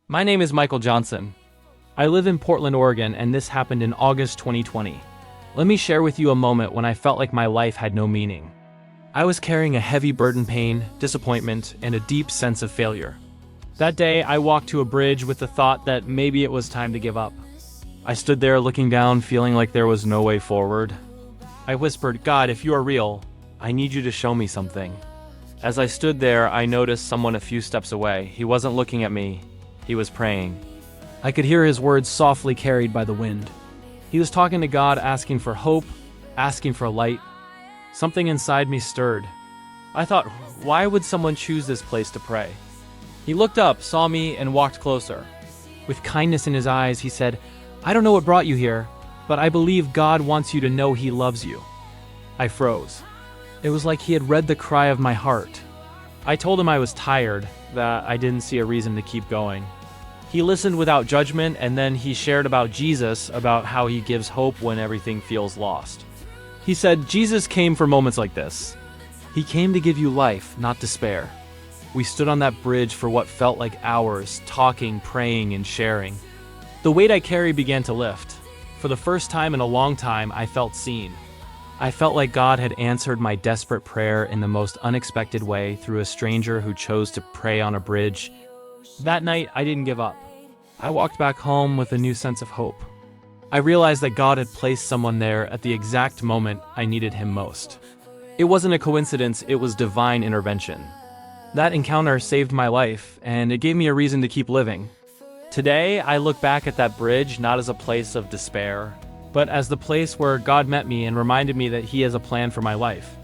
My name is Michael Johnson. I live in Portland, Oregon, and this happened in August 2020. Let me share with you a moment when I felt like my life had no meaning. I was carrying a heavy burden, pain, disappointment, and a deep sense of failure. That day, I walked to a bridge with the thought that maybe it was time to give up. I stood there looking down, feeling like there was no way forward. I whispered, "God, if you are real, I need you to show me something." As I stood there, I noticed someone a few steps away. He wasn't looking at me. He was praying. I could hear his words softly carried by the wind. He was talking to God, asking for hope, asking for light. Something inside me stirred. I thought, why would someone choose this place to pray? He looked up, saw me, and walked closer. With kindness in his eyes, he said, "I don't know what brought you here, but I believe God wants you to know He loves you." I froze. It was like he had read the cry of my heart. I told him I was tired, that I didn't see a reason to keep going. He listened without judgment, and then he shared about Jesus, about how He gives hope when everything feels lost. He said, Jesus came for moments like this. He came to give you life, not despair. We stood on that bridge for what felt like hours, talking, praying, and sharing. The weight I carried began to lift. For the first time in a long time, I felt seen. I felt like God had answered my desperate prayer in the most unexpected way through a stranger who chose to pray on a bridge. That night, I didn't give up. I walked back home with a new sense of hope. I realized that God had placed someone there at the exact moment I needed Him most. It wasn't a coincidence, it was divine intervention. That encounter saved my life, and it gave me a reason to keep living. Today, I look back at that bridge not as a place of despair, but as the place where God met me and reminded me that He has a plan for my life.